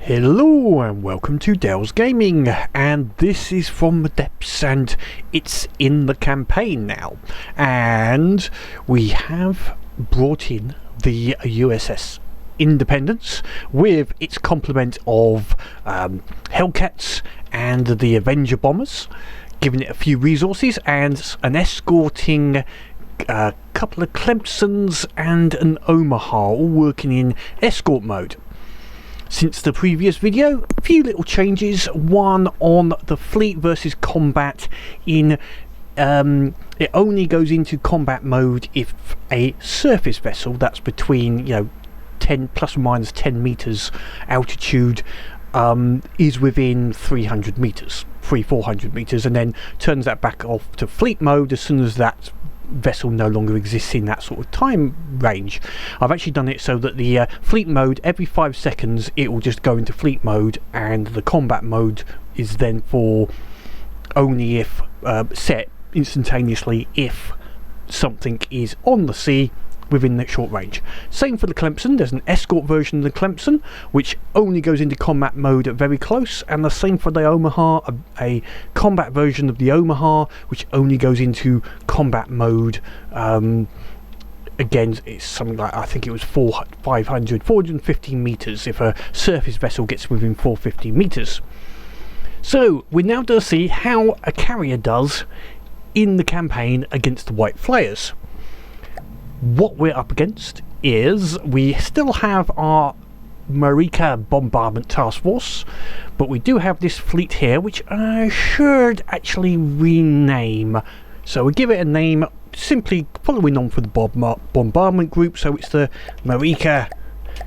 Hello and welcome to Dell's Gaming, and this is from the depths and it's in the campaign now, and we have brought in the USS Independence with its complement of Hellcats and the Avenger bombers, giving it a few resources and an escorting couple of Clemsons and an Omaha, all working in escort mode. Since the previous video, a few little changes. One on the fleet versus combat. In it only goes into combat mode if a surface vessel that's between 10 plus or minus 10 meters altitude is within 300 meters, 400 meters, and then turns that back off to fleet mode as soon as that vessel no longer exists in that sort of time range. I've actually done it so that the fleet mode, every 5 seconds it will just go into fleet mode, and the combat mode is then for only if set instantaneously if something is on the sea within that short range. Same for the Clemson. There's an escort version of the Clemson which only goes into combat mode at very close, and the same for the Omaha, a combat version of the Omaha which only goes into combat mode. Again, it's something like, I think it was 450 meters if a surface vessel gets within 450 meters. So we're now going to see how a carrier does in the campaign against the White Flayers. What we're up against is we still have our Marika Bombardment Task Force, but we do have this fleet here which I should actually rename. So we give it a name simply following on for the bombardment group, so it's the Marika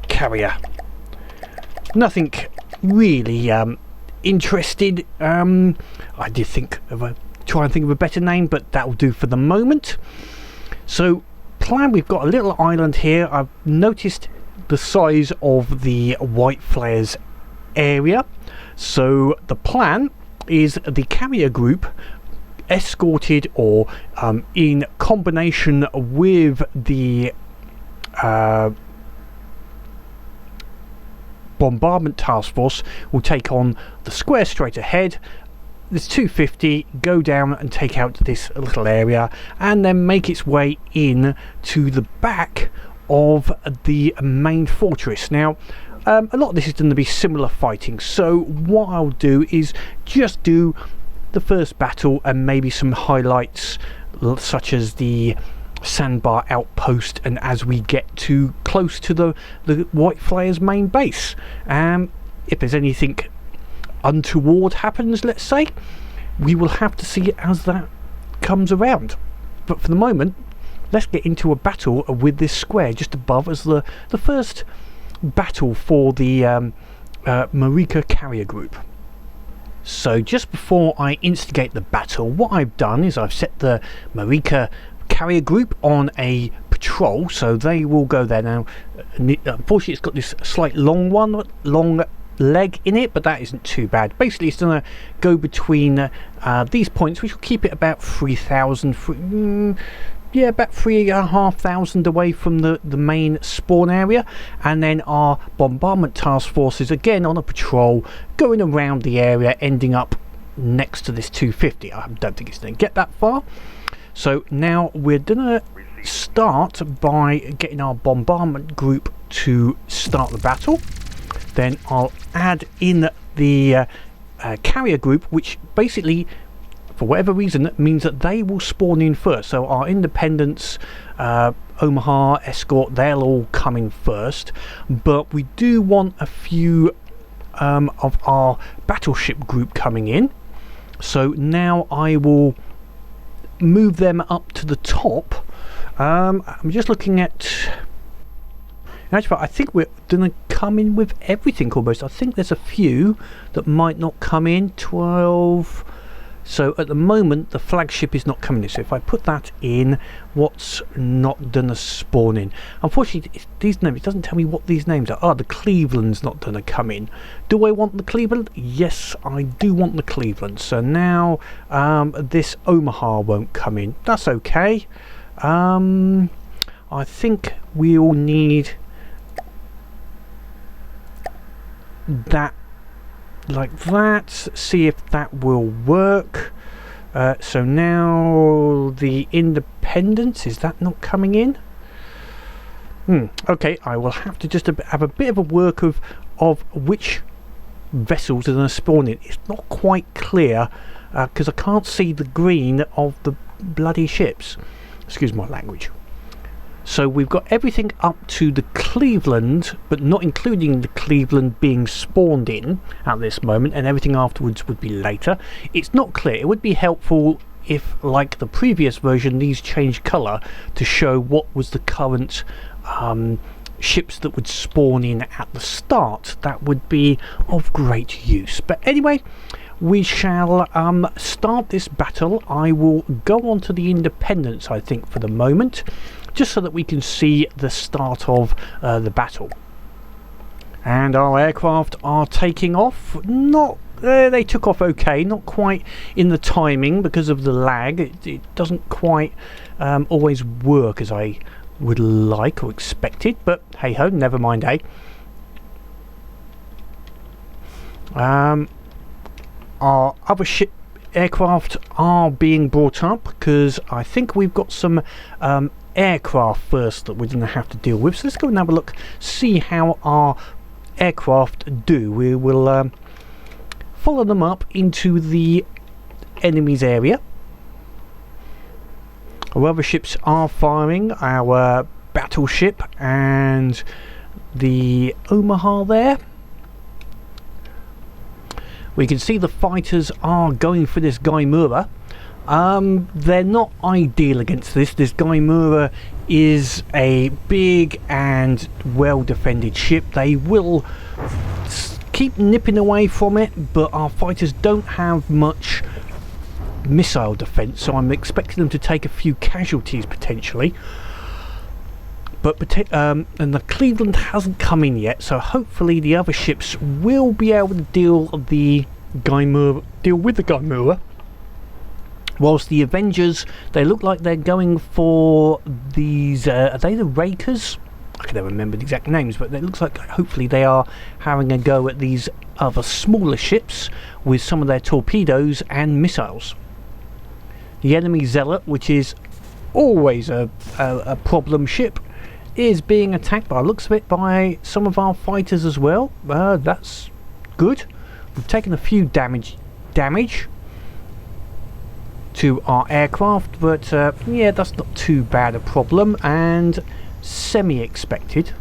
Carrier. Nothing really interested. I did try and think of a better name, but that will do for the moment. So plan, we've got a little island here. I've noticed the size of the White Flayers area, so the plan is the carrier group escorted or in combination with the bombardment task force will take on the square straight ahead. This 250 go down and take out this little area and then make its way in to the back of the main fortress. Now a lot of this is going to be similar fighting, so what I'll do is just do the first battle and maybe some highlights such as the sandbar outpost, and as we get too close to the White Flayers main base, if there's anything untoward happens, let's say, we will have to see it as that comes around. But for the moment, let's get into a battle with this square just above as the first battle for the Marika carrier group. So just before I instigate the battle, what I've done is I've set the Marika carrier group on a patrol, so they will go there now. Unfortunately, it's got this slight long leg in it, but that isn't too bad. Basically, it's going to go between these points, which will keep it about 3,000, about 3,500 away from the main spawn area, and then our bombardment task force is again on a patrol going around the area, ending up next to this 250. I don't think it's going to get that far. So now we're going to start by getting our bombardment group to start the battle. Then I'll add in the carrier group, which basically, for whatever reason, means that they will spawn in first. So our Independence, Omaha, Escort, they'll all come in first. But we do want a few of our Battleship group coming in. So now I will move them up to the top. I'm just looking at... Actually, I think we're going to come in with everything almost. I think there's a few that might not come in. 12. So at the moment, the flagship is not coming in. So if I put that in, what's not going to spawn in? Unfortunately, these names, it doesn't tell me what these names are. The Cleveland's not going to come in. Do I want the Cleveland? Yes, I do want the Cleveland. So now this Omaha won't come in. That's okay. I think we'll need that like that, see if that will work. So now the Independence, is that not coming in? Okay, I will have to just have a bit of a work of which vessels are going to spawn in. It's not quite clear because I can't see the green of the bloody ships. Excuse my language. So we've got everything up to the Cleveland, but not including the Cleveland being spawned in at this moment, and everything afterwards would be later. It's not clear. It would be helpful if, like the previous version, these changed colour to show what was the current ships that would spawn in at the start. That would be of great use. But anyway, we shall start this battle. I will go on to the Independence, I think, for the moment, just so that we can see the start of the battle. And our aircraft are taking off. They took off okay, not quite in the timing because of the lag. It doesn't quite always work as I would like or expected, but hey ho, never mind, eh? Our other ship aircraft are being brought up because I think we've got some aircraft first that we're going to have to deal with. So let's go and have a look, see how our aircraft do. We will follow them up into the enemy's area. Our other ships are firing. Our battleship and the Omaha there. We can see the fighters are going for this Gaimura. They're not ideal against this. This Gaimura is a big and well defended ship. They will keep nipping away from it, but our fighters don't have much missile defense, so I'm expecting them to take a few casualties potentially. But and the Cleveland hasn't come in yet, so hopefully the other ships will be able to deal with the Gaimura. Whilst the Avengers, they look like they're going for these. Are they the Rakers? I can never remember the exact names, but it looks like hopefully they are having a go at these other smaller ships with some of their torpedoes and missiles. The enemy Zealot, which is always a problem ship, is being attacked by the looks of it by some of our fighters as well. That's good. We've taken a few damage to our aircraft, but yeah, that's not too bad a problem and semi-expected.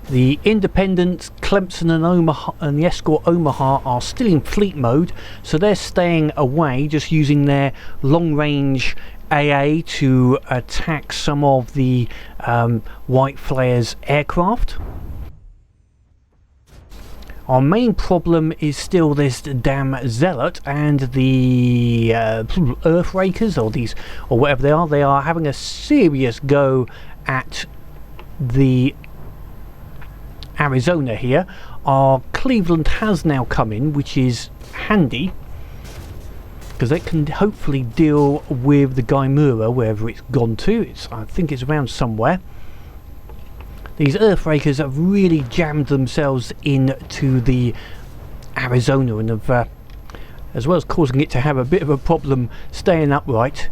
The Independence, Clemson and Omaha and the Escort Omaha are still in fleet mode, so they're staying away, just using their long-range AA to attack some of the White Flayers aircraft. Our main problem is still this damn Zealot and the Earthrakers, or whatever they are. They are having a serious go at the Arizona here. Our Cleveland has now come in, which is handy because it can hopefully deal with the Gaimura wherever it's gone to. I think it's around somewhere. These Earthrakers have really jammed themselves into the Arizona and have, as well as causing it to have a bit of a problem staying upright,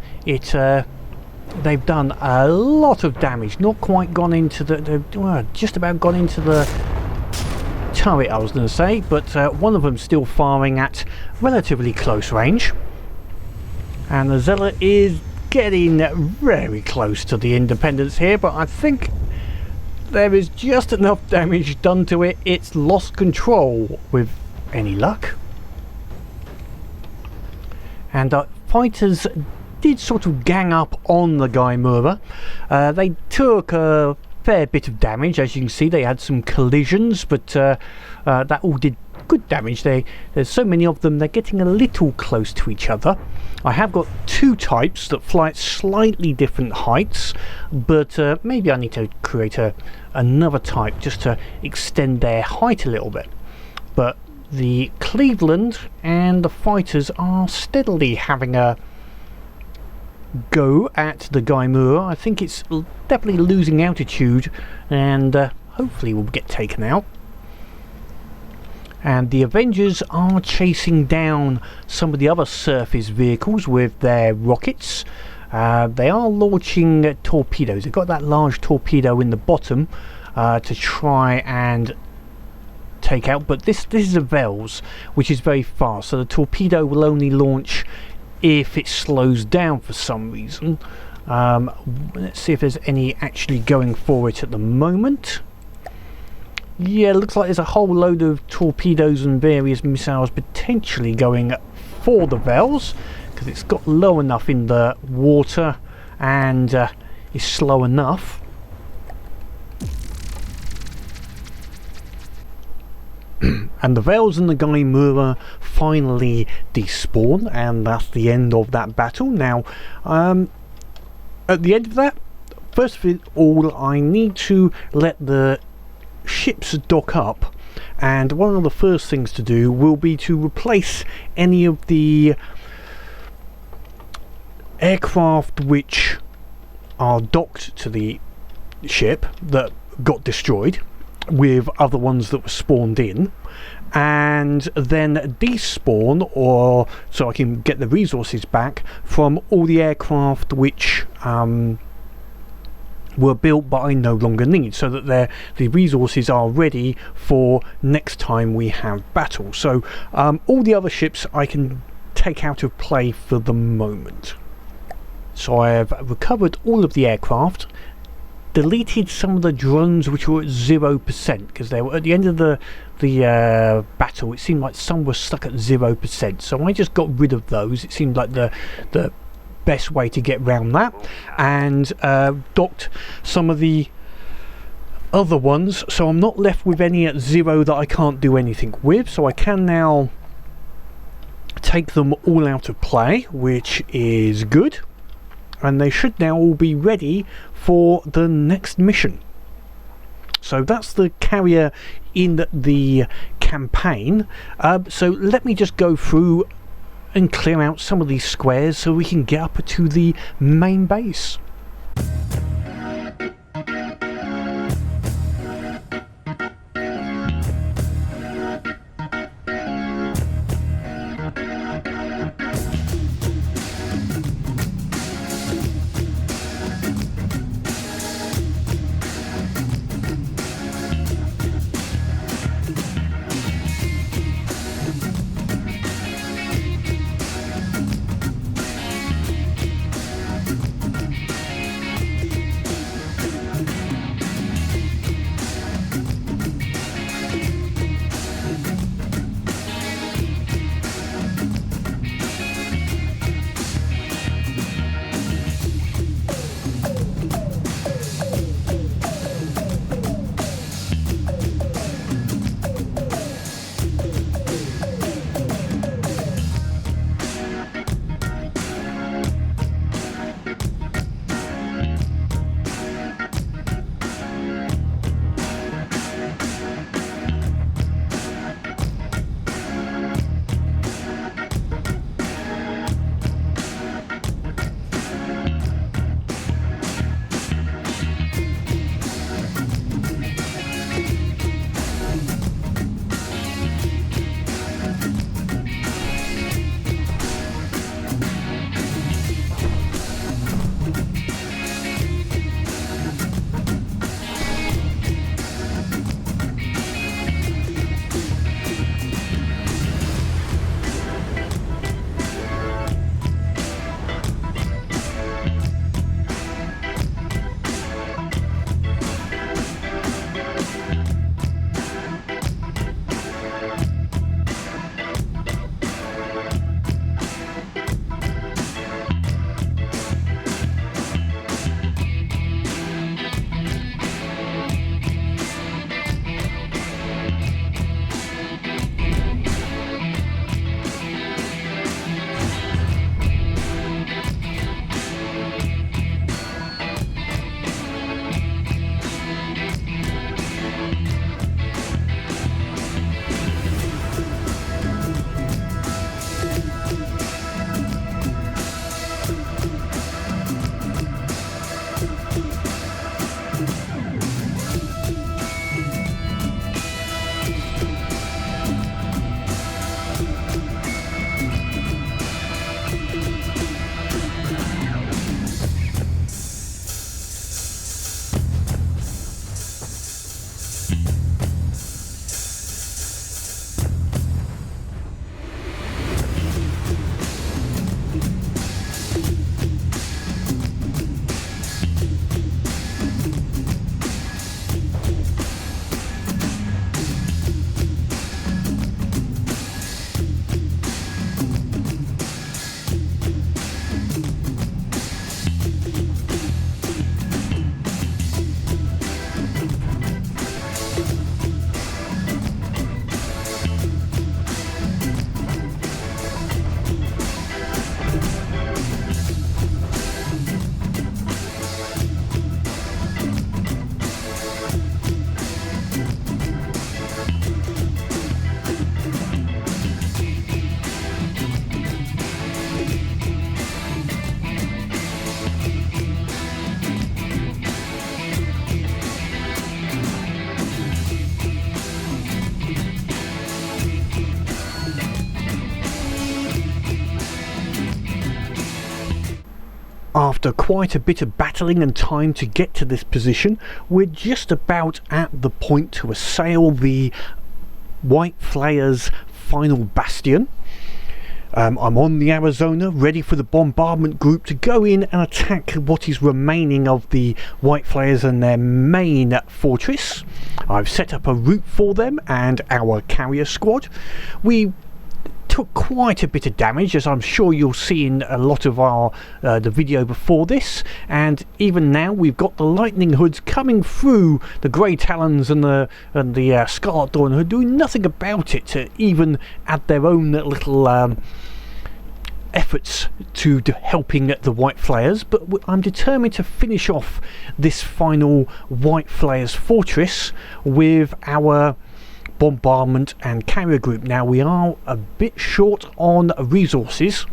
they've done a lot of damage. Not quite gone into the, just about gone into the turret, I was going to say, but one of them still firing at relatively close range. And the Zealot is getting very close to the Independence here, but I think there is just enough damage done to it. It's lost control with any luck. And fighters did sort of gang up on the Gaimura. They took a fair bit of damage, as you can see. They had some collisions, but that all did good damage. There's so many of them, they're getting a little close to each other. I have got two types that fly at slightly different heights, but maybe I need to create a another type just to extend their height a little bit. But the Cleveland and the fighters are steadily having a go at the Gaimura. I think it's definitely losing altitude, and hopefully will get taken out. And the Avengers are chasing down some of the other surface vehicles with their rockets. They are launching torpedoes. They've got that large torpedo in the bottom to try and take out, but this is a Vels, which is very fast, so the torpedo will only launch if it slows down for some reason. Let's see if there's any actually going for it at the moment. Yeah, it looks like there's a whole load of torpedoes and various missiles potentially going for the Vels, because it's got low enough in the water and is slow enough. And the Vels and the Gaimura finally despawn, and that's the end of that battle. Now, at the end of that, first of all, I need to let the ships dock up, and one of the first things to do will be to replace any of the aircraft which are docked to the ship that got destroyed with other ones that were spawned in, and then despawn, or so I can get the resources back from all the aircraft which were built but I no longer need, so that the resources are ready for next time we have battle. So all the other ships I can take out of play for the moment. So I have recovered all of the aircraft, deleted some of the drones which were at 0%, because they were at the end of the battle. It seemed like some were stuck at 0%, so I just got rid of those. It seemed like the best way to get around that, and docked some of the other ones, so I'm not left with any at 0 that I can't do anything with. So I can now take them all out of play, which is good, and they should now all be ready for the next mission. So that's the carrier in the campaign. So let me just go through and clear out some of these squares so we can get up to the main base. After quite a bit of battling and time to get to this position, we're just about at the point to assail the White Flayers' final bastion. I'm on the Arizona, ready for the bombardment group to go in and attack what is remaining of the White Flayers and their main fortress. I've set up a route for them and our carrier squad. We took quite a bit of damage, as I'm sure you'll see in a lot of our the video before this, and even now we've got the lightning hoods coming through the Grey Talons and the Scarlet Dawn, who are doing nothing about it to even add their own little efforts to helping the White Flayers. But I'm determined to finish off this final White Flayers fortress with our bombardment and carrier group. Now we are a bit short on resources,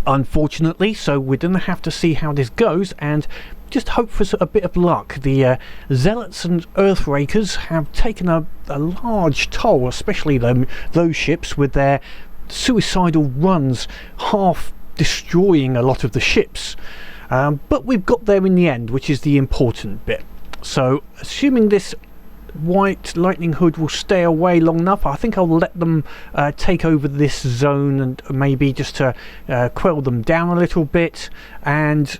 unfortunately, so we're going to have to see how this goes and just hope for a bit of luck. The Zealots and Earthrakers have taken a large toll, especially those ships with their suicidal runs, half destroying a lot of the ships, but we've got there in the end, which is the important bit. So assuming this White Lightning Hood will stay away long enough, I think I'll let them take over this zone and maybe just to quell them down a little bit, and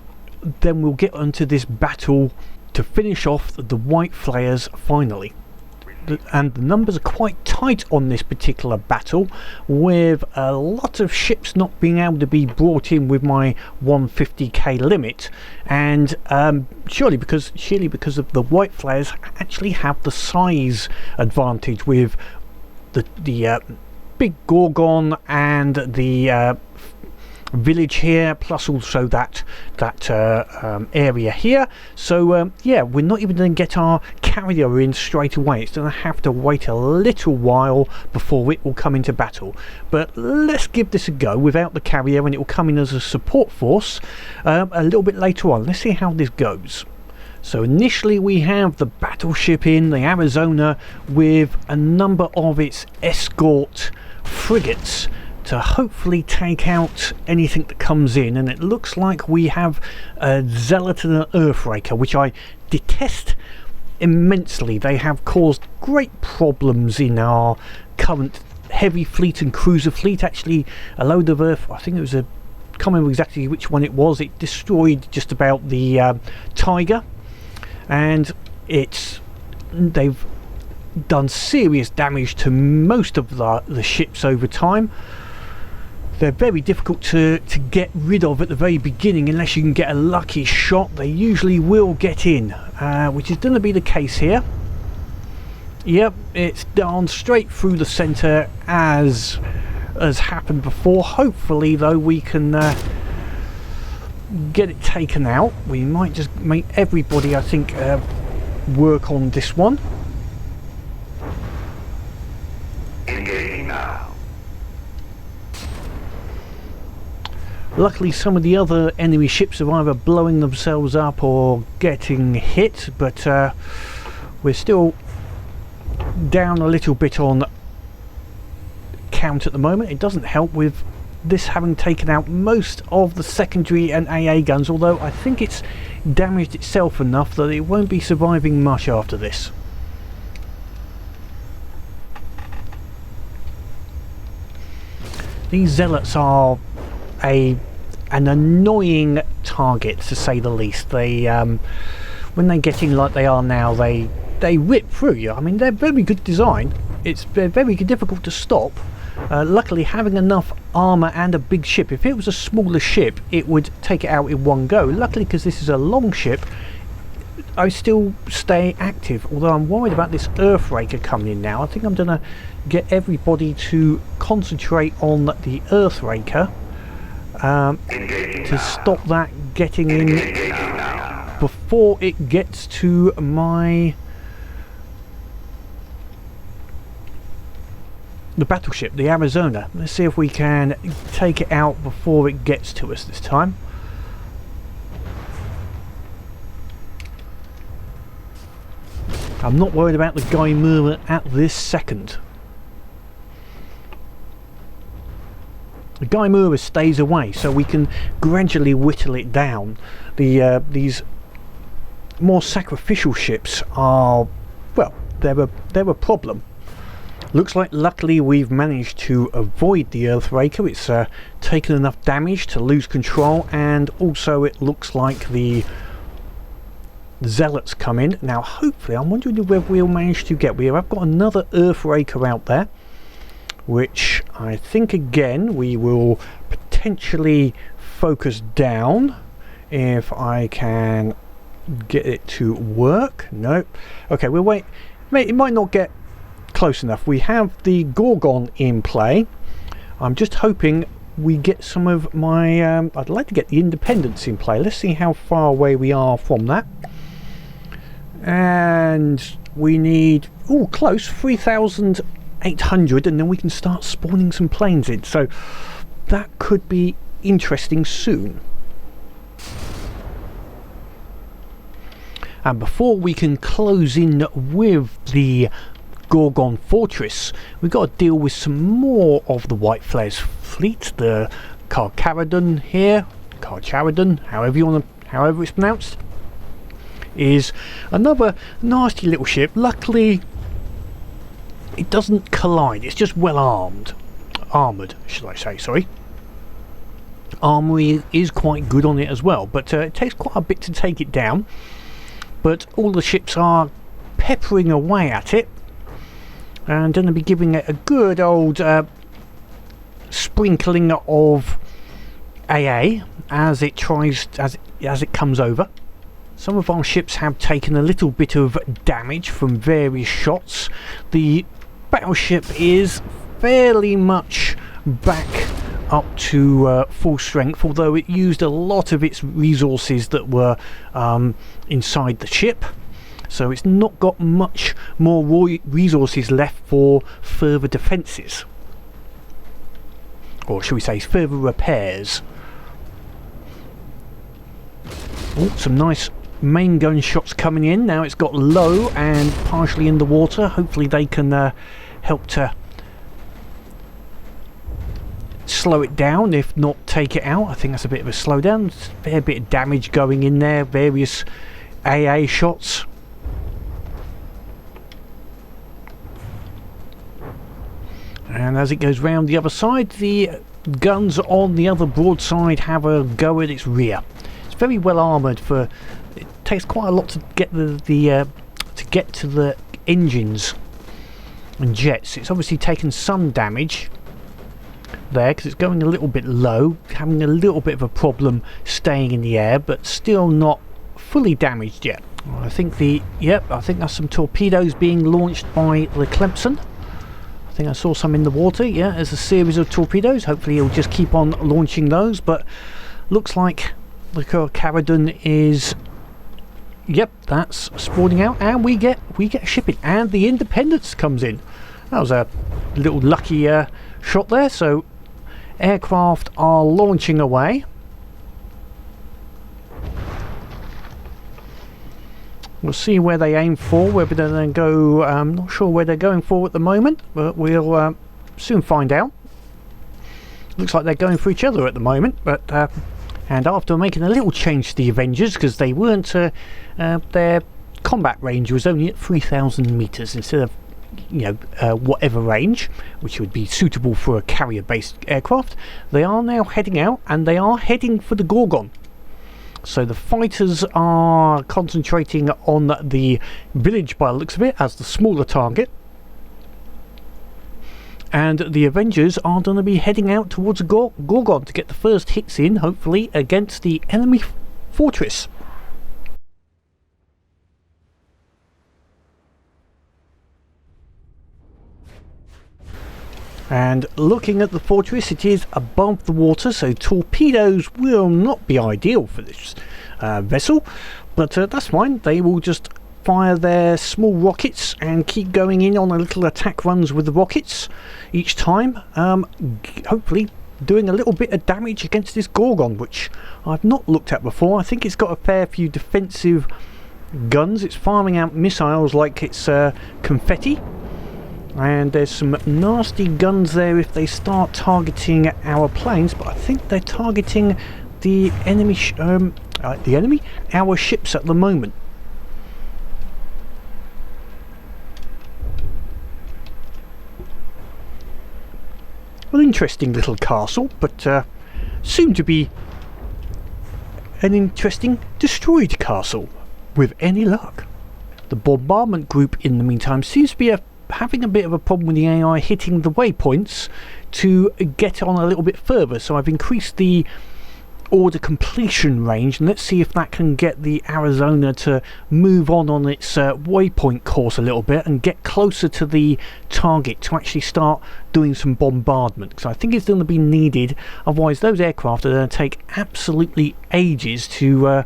then we'll get onto this battle to finish off the White Flayers finally. And the numbers are quite tight on this particular battle, with a lot of ships not being able to be brought in with my 150k limit, and surely because of the White Flayers actually have the size advantage with the big Gorgon and the village here, plus also that area here. So yeah, we're not even going to get our carrier in straight away. It's going to have to wait a little while before it will come into battle, but let's give this a go without the carrier, and it will come in as a support force a little bit later on. Let's see how this goes. So initially we have the battleship in the Arizona with a number of its escort frigates to hopefully take out anything that comes in, and it looks like we have a Zealot and an Earthraker, which I detest immensely. They have caused great problems in our current heavy fleet and cruiser fleet. Actually, a load of Earth, I think it was can't remember exactly which one it was, it destroyed just about the Tiger, and they've done serious damage to most of the ships over time. They're very difficult to get rid of at the very beginning unless you can get a lucky shot. They usually will get in, which is going to be the case here. Yep, it's gone straight through the centre as has happened before. Hopefully though we can get it taken out. We might just make everybody, I think, work on this one. Engaging now. Luckily some of the other enemy ships are either blowing themselves up or getting hit, but we're still down a little bit on count at the moment. It doesn't help with this having taken out most of the secondary and AA guns, although I think it's damaged itself enough that it won't be surviving much after this. These Zealots are an annoying target, to say the least. They when they get in like they are now, they rip through you. I mean, they're very good design. They're very difficult to stop. Luckily, having enough armour and a big ship, if it was a smaller ship it would take it out in one go. Luckily, because this is a long ship, I still stay active, although I'm worried about this Earthraker coming in now. I think I'm going to get everybody to concentrate on the Earthraker to stop that getting in before it gets to the battleship, the Arizona. Let's see if we can take it out before it gets to us this time. I'm not worried about the Guy Murmur at this second. The Guimura stays away, so we can gradually whittle it down. These more sacrificial ships are, well, they're a problem. Looks like luckily we've managed to avoid the Earthraker. It's taken enough damage to lose control, and also it looks like the Zealots come in. Now hopefully, I'm wondering whether we'll manage to get... I've got another Earthraker out there, which I think again we will potentially focus down if I can get it to work. No. Okay, we'll wait. It might not get close enough. We have the Gorgon in play. I'm just hoping we get some of my I'd like to get the Independence in play. Let's see how far away we are from that. And we need, oh, close, 3,800, and then we can start spawning some planes in, so that could be interesting soon. And before we can close in with the Gorgon Fortress, we've got to deal with some more of the White Flares fleet. The Carcharodon here, Carcharodon, however it's pronounced, is another nasty little ship. Luckily it doesn't collide, it's just well armoured, should I say, sorry. Armoury is quite good on it as well, but it takes quite a bit to take it down. But all the ships are peppering away at it, and going to be giving it a good old sprinkling of AA as it tries, as it comes over. Some of our ships have taken a little bit of damage from various shots. The battleship is fairly much back up to full strength, although it used a lot of its resources that were inside the ship. So it's not got much more resources left for further defences. Or should we say further repairs. Oh, some nice main gun shots coming in. Now it's got low and partially in the water. Hopefully they can help to slow it down, if not take it out. I think that's a bit of a slowdown. There's a fair bit of damage going in there. Various AA shots. And as it goes round the other side, the guns on the other broadside have a go at its rear. It's very well armoured. For it takes quite a lot to get to get to the engines and jets. It's obviously taken some damage there because it's going a little bit low, having a little bit of a problem staying in the air, but still not fully damaged yet. I think I think that's some torpedoes being launched by the Clemson. I think I saw some in the water. Yeah, there's a series of torpedoes. Hopefully he'll just keep on launching those, but looks like the Carcharodon is, yep, that's spawning out, and we get shipping, and the Independence comes in. That was a little lucky shot there. So aircraft are launching away. We'll see where they aim for, whether they then go, I'm not sure where they're going for at the moment, but we'll soon find out. Looks like they're going for each other at the moment, but and after making a little change to the Avengers, because they weren't, their combat range was only at 3,000 meters instead of, you know, whatever range, which would be suitable for a carrier-based aircraft. They are now heading out, and they are heading for the Gorgon. So the fighters are concentrating on the village by the looks of it as the smaller target, and the Avengers are going to be heading out towards the Gorgon to get the first hits in, hopefully, against the enemy fortress. And looking at the fortress, it is above the water, so torpedoes will not be ideal for this vessel, but that's fine. They will just fire their small rockets and keep going in on a little attack runs with the rockets each time, hopefully doing a little bit of damage against this Gorgon, which I've not looked at before. I think it's got a fair few defensive guns. It's firing out missiles like it's confetti. And there's some nasty guns there if they start targeting our planes, but I think they're targeting the enemy, our ships at the moment. An interesting little castle, but soon to be an interesting destroyed castle, with any luck. The bombardment group, in the meantime, seems to be having a bit of a problem with the AI hitting the waypoints to get on a little bit further, so I've increased the order completion range, and let's see if that can get the Arizona to move on its waypoint course a little bit and get closer to the target to actually start doing some bombardment, because I think it's going to be needed. Otherwise those aircraft are going to take absolutely ages to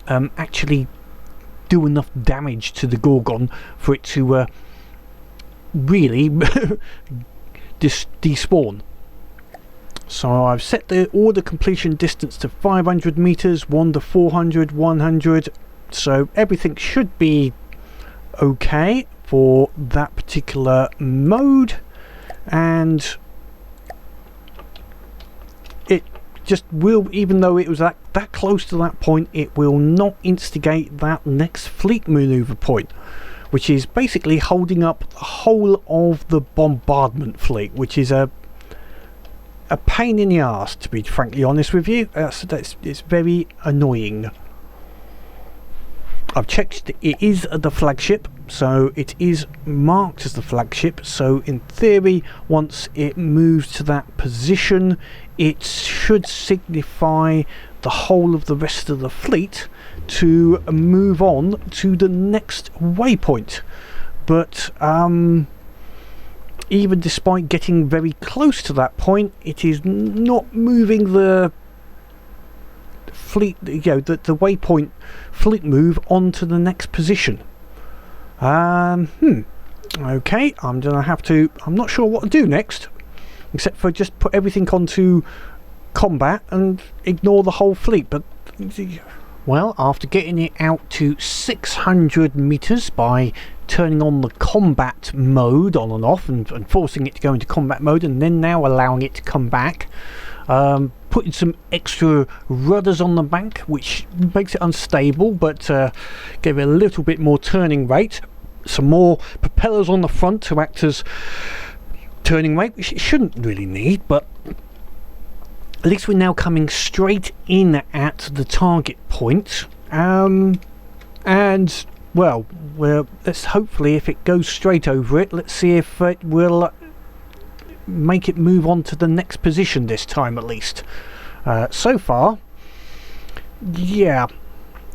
actually do enough damage to the Gorgon for it to really despawn. So I've set the order completion distance to 500 meters, 1 to 400, 100, so everything should be okay for that particular mode, and it just will, even though it was that close to that point, it will not instigate that next fleet maneuver point, which is basically holding up the whole of the bombardment fleet, which is a pain in the arse, to be frankly honest with you. It's very annoying. I've checked, it is the flagship, so it is marked as the flagship, so in theory once it moves to that position it should signify the whole of the rest of the fleet to move on to the next waypoint. But even despite getting very close to that point, it is not moving the fleet, the waypoint fleet move onto the next position. Okay, I'm not sure what to do next, except for just put everything onto combat and ignore the whole fleet. But well, after getting it out to 600 meters by turning on the combat mode on and off and forcing it to go into combat mode, and then now allowing it to come back, putting some extra rudders on the bank, which makes it unstable but gave it a little bit more turning rate, some more propellers on the front to act as turning rate, which it shouldn't really need, but at least we're now coming straight in at the target point. And well, let's hopefully, if it goes straight over it, let's see if it will make it move on to the next position this time at least. So far, yeah,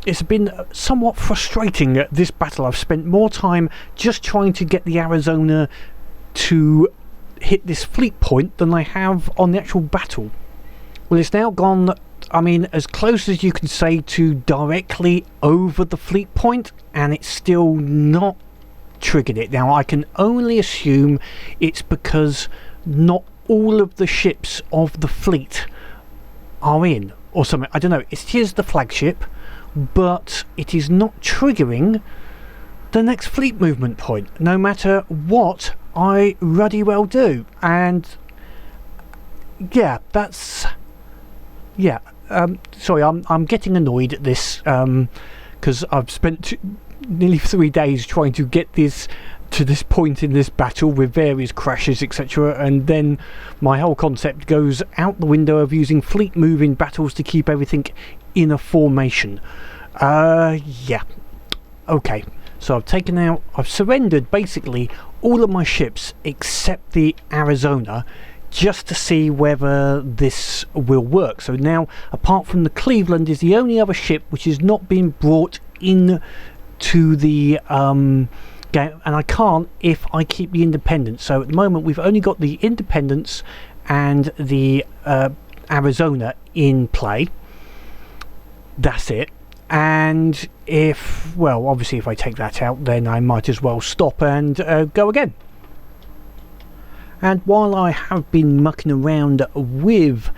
it's been somewhat frustrating, this battle. I've spent more time just trying to get the Arizona to hit this fleet point than I have on the actual battle. Well, it's now gone, I mean, as close as you can say to directly over the fleet point, and it's still not triggered it. Now I can only assume it's because not all of the ships of the fleet are in, or something. I don't know. It is the flagship, but it is not triggering the next fleet movement point, no matter what I ruddy well do. And yeah, that's, yeah, sorry, I'm getting annoyed at this, because I've spent nearly 3 days trying to get this to this point in this battle with various crashes, etc., and then my whole concept goes out the window of using fleet move in battles to keep everything in a formation. Yeah, okay, so I've surrendered basically all of my ships except the Arizona, just to see whether this will work. So now, apart from the Cleveland, is the only other ship which is not being brought in to the game, and I can't if I keep the Independence. So at the moment we've only got the Independence and the Arizona in play. That's it. And if, well, obviously if I take that out, then I might as well stop and go again. And while I have been mucking around with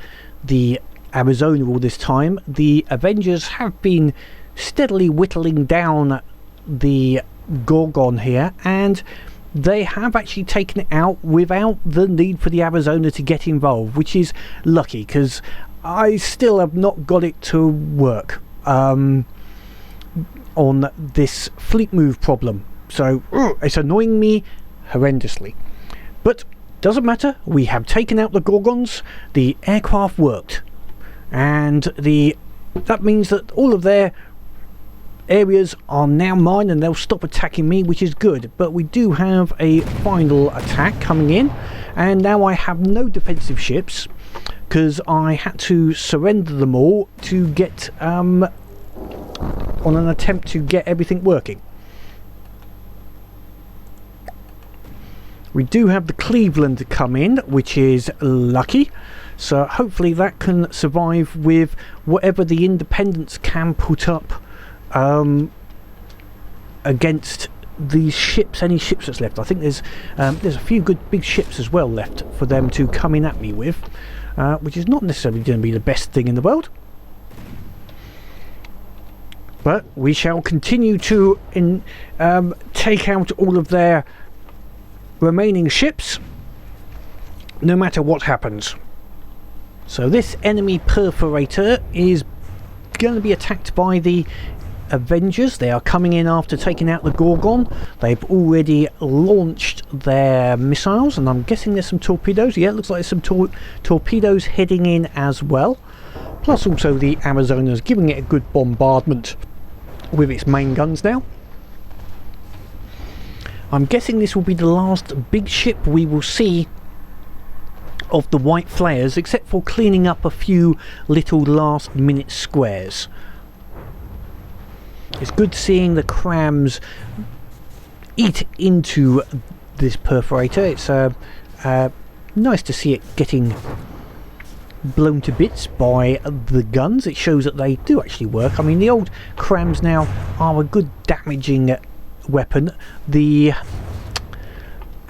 the Arizona all this time, the Avengers have been steadily whittling down the Gorgon here, and they have actually taken it out without the need for the Arizona to get involved, which is lucky, because I still have not got it to work on this fleet move problem. So it's annoying me horrendously. But doesn't matter, we have taken out the Gorgons, the aircraft worked, and that means that all of their areas are now mine and they'll stop attacking me, which is good. But we do have a final attack coming in, and now I have no defensive ships because I had to surrender them all to get on an attempt to get everything working. We do have the Cleveland to come in, which is lucky, so hopefully that can survive with whatever the Independents can put up against these ships, any ships that's left. I think there's a few good big ships as well left for them to come in at me with, which is not necessarily going to be the best thing in the world. But we shall continue to take out all of their remaining ships, no matter what happens. So this enemy perforator is going to be attacked by the Avengers. They are coming in after taking out the Gorgon. They've already launched their missiles, and I'm guessing there's some torpedoes. Yeah, it looks like there's some torpedoes heading in as well. Plus also the Arizona's giving it a good bombardment with its main guns now. I'm guessing this will be the last big ship we will see of the white Flayers, except for cleaning up a few little last minute squares. It's good seeing the crams eat into this perforator. It's nice to see it getting blown to bits by the guns. It shows that they do actually work. I mean, the old crams now are a good damaging weapon. The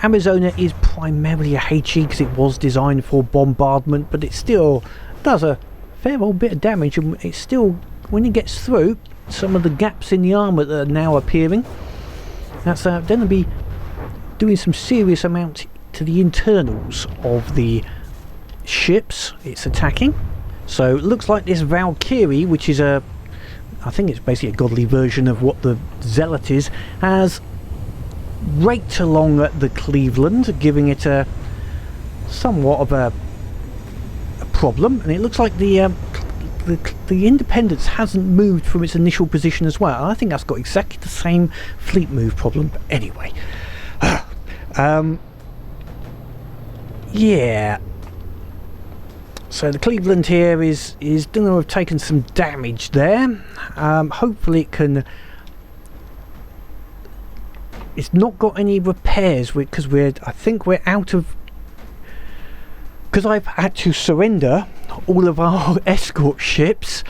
Arizona is primarily a HE because it was designed for bombardment, but it still does a fair old bit of damage, and it's still, when it gets through some of the gaps in the armour that are now appearing, that's going to be doing some serious amount to the internals of the ships it's attacking. So it looks like this Valkyrie, which is I think it's basically a godly version of what the Zealot is, has raked along the Cleveland, giving it a somewhat of a problem. And it looks like the Independence hasn't moved from its initial position as well. I think that's got exactly the same fleet move problem. But anyway, yeah. So the Cleveland here is going to have taken some damage there. Hopefully it can. It's not got any repairs because I think we're out of. Because I've had to surrender all of our escort ships,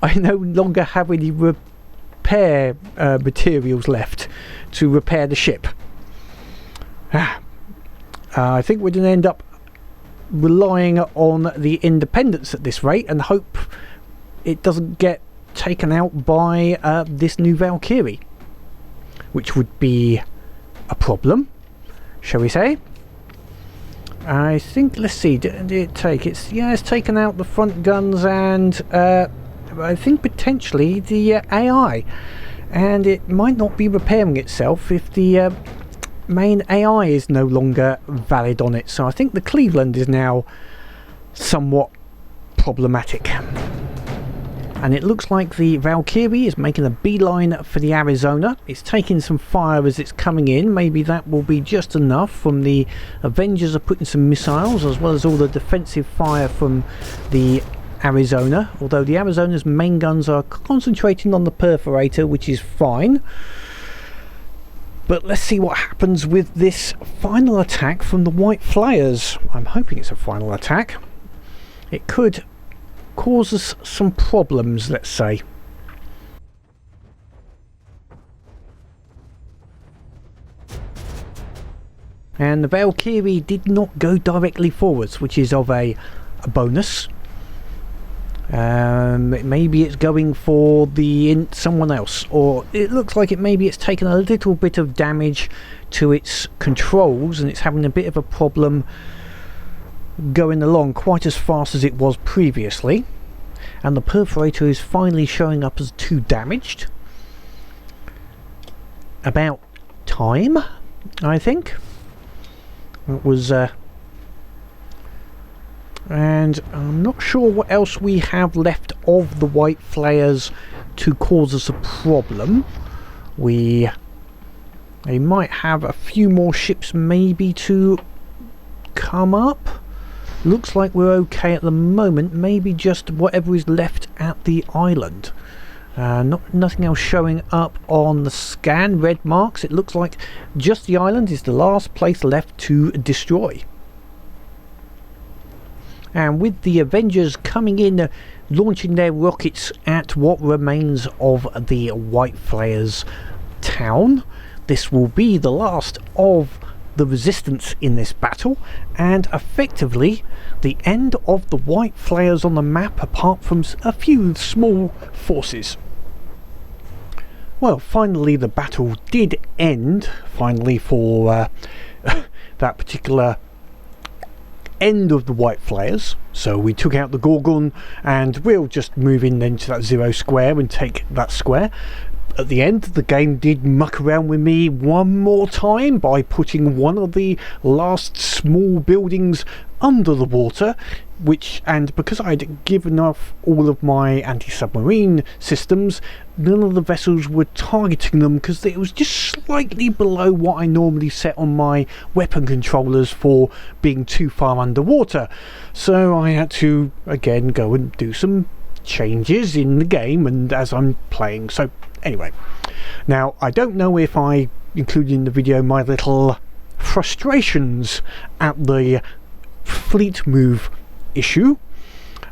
I no longer have any repair materials left to repair the ship. I think we're going to end up relying on the Independence at this rate and hope it doesn't get taken out by this new Valkyrie, which would be a problem, shall we say. I think, let's see, did it take it's taken out the front guns and I think potentially the AI, and it might not be repairing itself if the main AI is no longer valid on it. So I think the Cleveland is now somewhat problematic, and it looks like the Valkyrie is making a beeline for the Arizona. It's taking some fire as it's coming in. Maybe that will be just enough from the Avengers are putting some missiles, as well as all the defensive fire from the Arizona, although the Arizona's main guns are concentrating on the perforator, which is fine. But let's see what happens with this final attack from the white Flayers. I'm hoping it's a final attack. It could cause us some problems, let's say. And the Valkyrie did not go directly forwards, which is of a bonus. Maybe it's going for someone else, or it looks like maybe it's taken a little bit of damage to its controls and it's having a bit of a problem going along quite as fast as it was previously, and the perforator is finally showing up as too damaged. About time, I think. It was and I'm not sure what else we have left of the white flayers to cause us a problem. They might have a few more ships maybe to come up. Looks like we're okay at the moment. Maybe just whatever is left at the island. Nothing else showing up on the scan. Red marks. It looks like just the island is the last place left to destroy. And with the Avengers coming in, launching their rockets at what remains of the White Flayers town, this will be the last of the resistance in this battle, and effectively the end of the White Flayers on the map, apart from a few small forces. Well, finally the battle did end, finally, for that particular end of the White Flayers. So we took out the Gorgon, and we'll just move in then to that 0 square and take that square. At the end, the game did muck around with me one more time by putting one of the last small buildings under the water, and because I'd given off all of my anti-submarine systems, none of the vessels were targeting them because it was just slightly below what I normally set on my weapon controllers for being too far underwater. So I had to again go and do some changes in the game and as I'm playing. So anyway, now I don't know if I included in the video my little frustrations at the fleet move issue.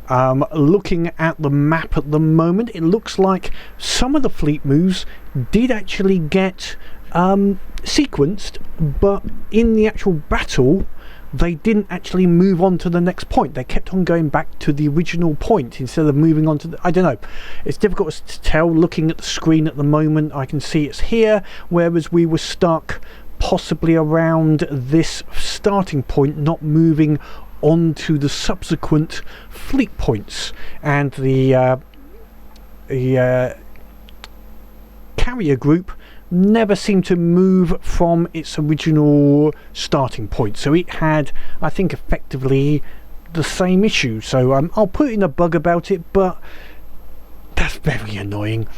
Looking at the map at the moment, it looks like some of the fleet moves did actually get sequenced, but in the actual battle they didn't actually move on to the next point. They kept on going back to the original point instead of moving on to the, I don't know, it's difficult to tell. Looking at the screen at the moment, I can see it's here, whereas we were stuck possibly around this starting point, not moving on to the subsequent fleet points. And the carrier group never seemed to move from its original starting point, so it had, I think, effectively the same issue. So I'll put in a bug about it, but that's very annoying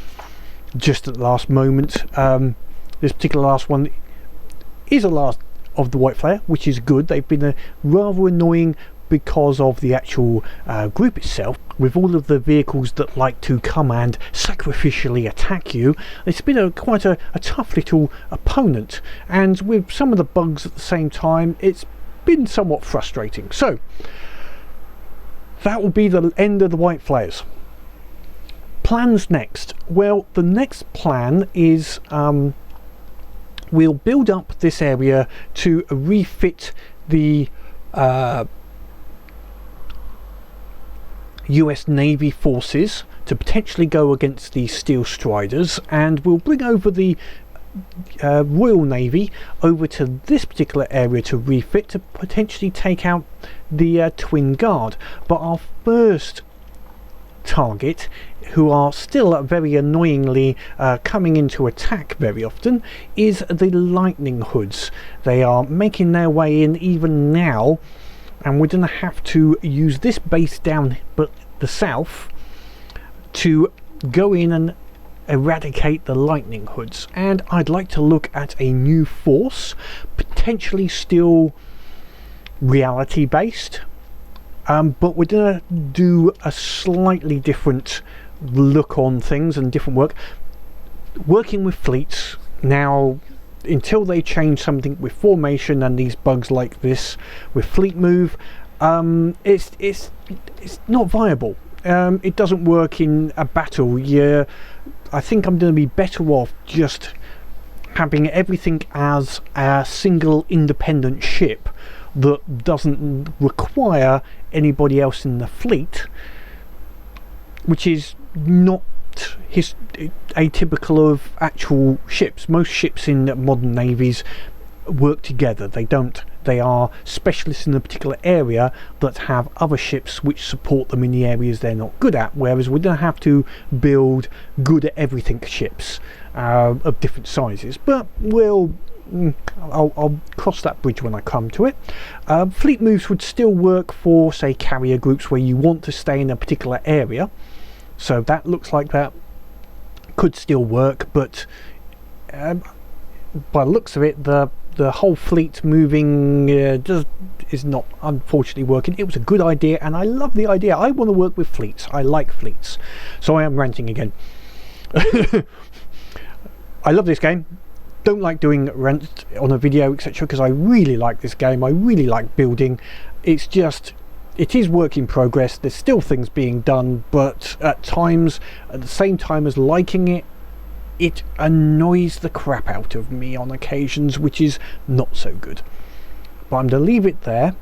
just at the last moment. This particular last one is a last of the White Flyer, which is good. They've been rather annoying because of the actual group itself, with all of the vehicles that like to come and sacrificially attack you. It's been quite a tough little opponent, and with some of the bugs at the same time, it's been somewhat frustrating. So that will be the end of the White Flayers. Plans next. Well, the next plan is we'll build up this area to refit the US Navy forces to potentially go against the Steel Striders, and we'll bring over the Royal Navy over to this particular area to refit to potentially take out the Twin Guard. But our first target, who are still very annoyingly coming into attack very often, is the Lightning Hoods. They are making their way in even now, and we're going to have to use this base down but the south to go in and eradicate the Lightning Hoods. And I'd like to look at a new force, potentially still reality based, but we're going to do a slightly different look on things and different working with fleets now. Until they change something with formation and these bugs like this with fleet move, it's not viable. It doesn't work in a battle. Yeah, I think I'm going to be better off just having everything as a single independent ship that doesn't require anybody else in the fleet which is not atypical of actual ships. Most ships in modern navies work together. They are specialists in a particular area that have other ships which support them in the areas they're not good at, whereas we don't have to build good at everything ships of different sizes. But I'll cross that bridge when I come to it. Fleet moves would still work for, say, carrier groups where you want to stay in a particular area, so that looks like that could still work, but by the looks of it, the whole fleet moving just is not, unfortunately, working. It was a good idea, and I love the idea. I want to work with fleets. I like fleets. So I am ranting again. I love this game. Don't like doing rant on a video, etc., because I really like this game. I really like building. It's just, it is work in progress. There's still things being done, but at times, at the same time as liking it, it annoys the crap out of me on occasions, which is not so good. But I'm going to leave it there.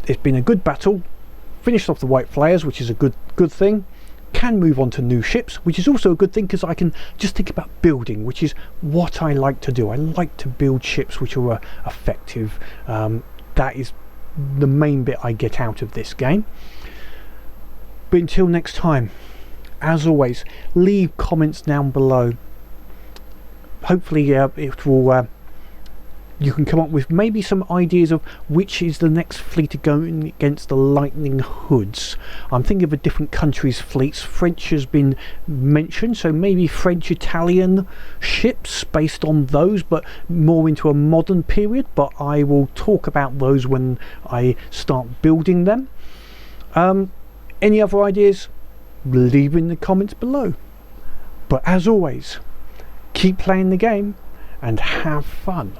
It's been a good battle. Finished off the white flayers, which is a good thing. Can move on to new ships, which is also a good thing, because I can just think about building, which is what I like to do. I like to build ships which are effective. That is the main bit I get out of this game. But until next time, as always, leave comments down below. Hopefully it will you can come up with maybe some ideas of which is the next fleet going against the Lightning Hoods. I'm thinking of a different countries' fleets. French has been mentioned, so maybe French-Italian ships based on those, but more into a modern period. But I will talk about those when I start building them. Any other ideas? Leave in the comments below. But as always, keep playing the game and have fun.